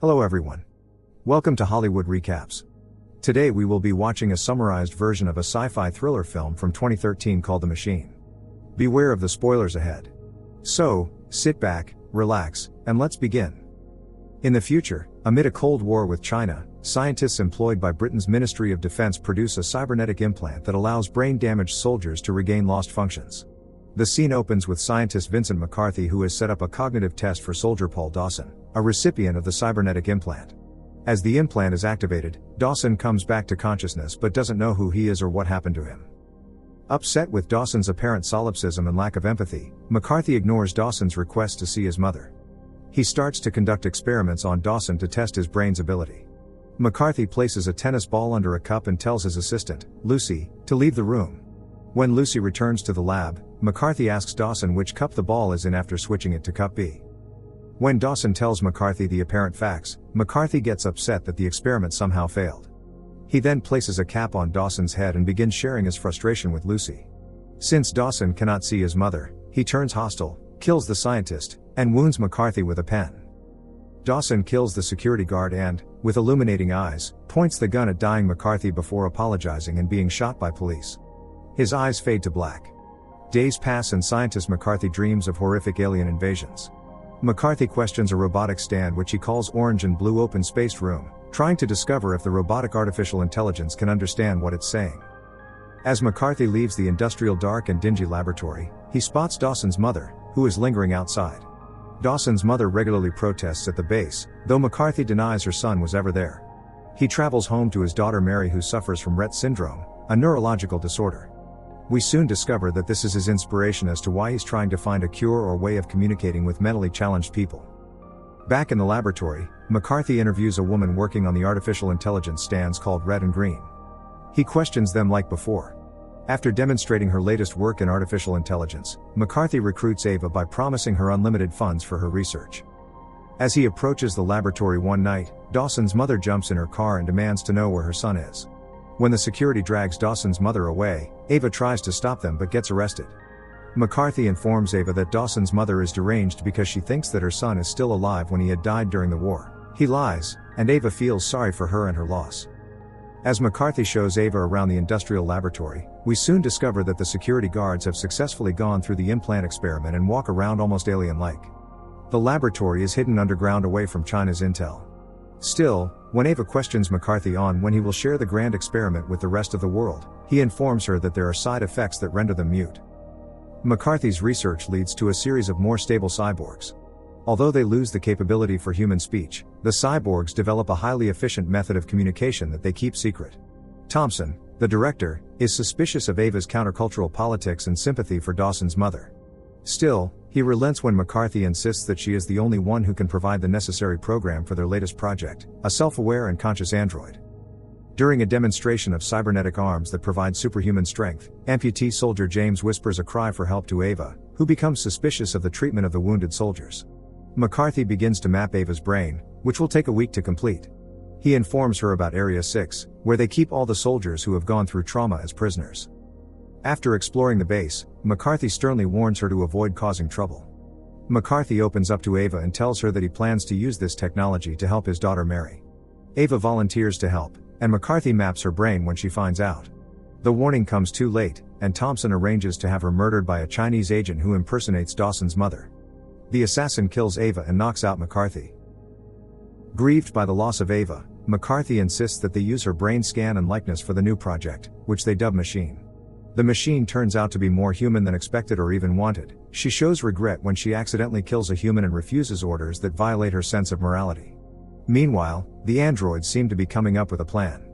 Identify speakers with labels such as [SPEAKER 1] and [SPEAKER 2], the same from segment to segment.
[SPEAKER 1] Hello everyone. Welcome to Hollywood Recaps. Today we will be watching a summarized version of a sci-fi thriller film from 2013 called The Machine. Beware of the spoilers ahead. So, sit back, relax, and let's begin. In the future, amid a Cold War with China, scientists employed by Britain's Ministry of Defense produce a cybernetic implant that allows brain-damaged soldiers to regain lost functions. The scene opens with scientist Vincent McCarthy, who has set up a cognitive test for soldier Paul Dawson, a recipient of the cybernetic implant. As the implant is activated, Dawson comes back to consciousness but doesn't know who he is or what happened to him. Upset with Dawson's apparent solipsism and lack of empathy, McCarthy ignores Dawson's request to see his mother. He starts to conduct experiments on Dawson to test his brain's ability. McCarthy places a tennis ball under a cup and tells his assistant, Lucy, to leave the room. When Lucy returns to the lab, McCarthy asks Dawson which cup the ball is in after switching it to cup B. When Dawson tells McCarthy the apparent facts, McCarthy gets upset that the experiment somehow failed. He then places a cap on Dawson's head and begins sharing his frustration with Lucy. Since Dawson cannot see his mother, he turns hostile, kills the scientist, and wounds McCarthy with a pen. Dawson kills the security guard and, with illuminating eyes, points the gun at dying McCarthy before apologizing and being shot by police. His eyes fade to black. Days pass and scientist McCarthy dreams of horrific alien invasions. McCarthy questions a robotic stand which he calls Orange and Blue Open Spaced Room, trying to discover if the robotic artificial intelligence can understand what it's saying. As McCarthy leaves the industrial dark and dingy laboratory, he spots Dawson's mother, who is lingering outside. Dawson's mother regularly protests at the base, though McCarthy denies her son was ever there. He travels home to his daughter Mary, who suffers from Rett syndrome, a neurological disorder. We soon discover that this is his inspiration as to why he's trying to find a cure or way of communicating with mentally challenged people. Back in the laboratory, McCarthy interviews a woman working on the artificial intelligence stands called Red and Green. He questions them like before. After demonstrating her latest work in artificial intelligence, McCarthy recruits Ava by promising her unlimited funds for her research. As he approaches the laboratory one night, Dawson's mother jumps in her car and demands to know where her son is. When the security drags Dawson's mother away, Ava tries to stop them but gets arrested. McCarthy informs Ava that Dawson's mother is deranged because she thinks that her son is still alive when he had died during the war. He lies, and Ava feels sorry for her and her loss. As McCarthy shows Ava around the industrial laboratory, we soon discover that the security guards have successfully gone through the implant experiment and walk around almost alien-like. The laboratory is hidden underground away from China's intel. Still, when Ava questions McCarthy on when he will share the grand experiment with the rest of the world, he informs her that there are side effects that render them mute. McCarthy's research leads to a series of more stable cyborgs. Although they lose the capability for human speech, the cyborgs develop a highly efficient method of communication that they keep secret. Thompson, the director, is suspicious of Ava's countercultural politics and sympathy for Dawson's mother. Still, he relents when McCarthy insists that she is the only one who can provide the necessary program for their latest project, a self-aware and conscious android. During a demonstration of cybernetic arms that provide superhuman strength, amputee soldier James whispers a cry for help to Ava, who becomes suspicious of the treatment of the wounded soldiers. McCarthy begins to map Ava's brain, which will take a week to complete. He informs her about Area 6, where they keep all the soldiers who have gone through trauma as prisoners. After exploring the base, McCarthy sternly warns her to avoid causing trouble. McCarthy opens up to Ava and tells her that he plans to use this technology to help his daughter Mary. Ava volunteers to help, and McCarthy maps her brain when she finds out. The warning comes too late, and Thompson arranges to have her murdered by a Chinese agent who impersonates Dawson's mother. The assassin kills Ava and knocks out McCarthy. Grieved by the loss of Ava, McCarthy insists that they use her brain scan and likeness for the new project, which they dub Machine. The machine turns out to be more human than expected or even wanted. She shows regret when she accidentally kills a human and refuses orders that violate her sense of morality. Meanwhile, the androids seem to be coming up with a plan.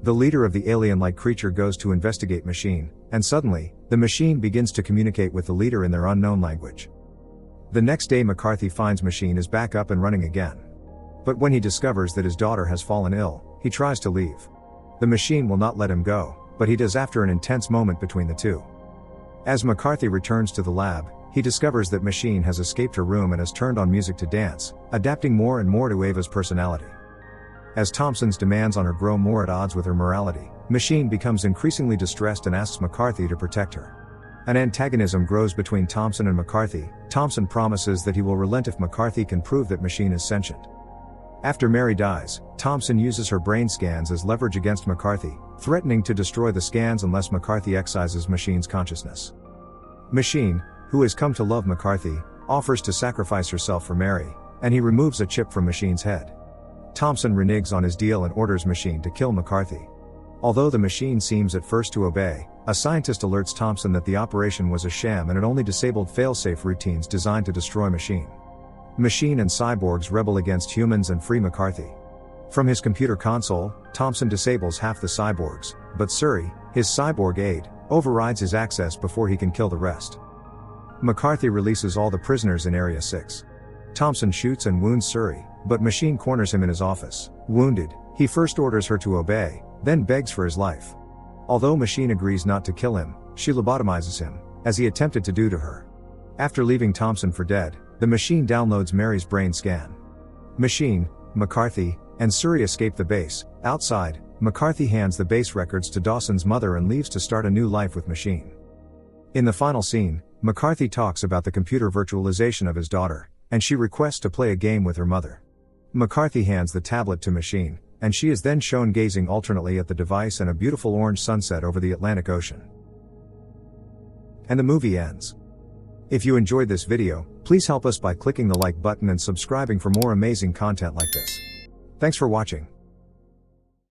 [SPEAKER 1] The leader of the alien-like creature goes to investigate Machine, and suddenly, the machine begins to communicate with the leader in their unknown language. The next day McCarthy finds Machine is back up and running again. But when he discovers that his daughter has fallen ill, he tries to leave. The machine will not let him go, but he does after an intense moment between the two. As McCarthy returns to the lab, he discovers that Machine has escaped her room and has turned on music to dance, adapting more and more to Ava's personality. As Thompson's demands on her grow more at odds with her morality, Machine becomes increasingly distressed and asks McCarthy to protect her. An antagonism grows between Thompson and McCarthy. Thompson promises that he will relent if McCarthy can prove that Machine is sentient. After Mary dies, Thompson uses her brain scans as leverage against McCarthy, threatening to destroy the scans unless McCarthy excises Machine's consciousness. Machine, who has come to love McCarthy, offers to sacrifice herself for Mary, and he removes a chip from Machine's head. Thompson reneges on his deal and orders Machine to kill McCarthy. Although the Machine seems at first to obey, a scientist alerts Thompson that the operation was a sham and it only disabled failsafe routines designed to destroy Machine. Machine and cyborgs rebel against humans and free McCarthy. From his computer console, Thompson disables half the cyborgs, but Suri, his cyborg aide, overrides his access before he can kill the rest. McCarthy releases all the prisoners in Area 6. Thompson shoots and wounds Suri, but Machine corners him in his office. Wounded, he first orders her to obey, then begs for his life. Although Machine agrees not to kill him, she lobotomizes him, as he attempted to do to her. After leaving Thompson for dead, the Machine downloads Mary's brain scan. Machine, McCarthy, and Suri escape the base. Outside, McCarthy hands the base records to Dawson's mother and leaves to start a new life with Machine. In the final scene, McCarthy talks about the computer virtualization of his daughter, and she requests to play a game with her mother. McCarthy hands the tablet to Machine, and she is then shown gazing alternately at the device and a beautiful orange sunset over the Atlantic Ocean. And the movie ends. If you enjoyed this video, please help us by clicking the like button and subscribing for more amazing content like this. Thanks for watching.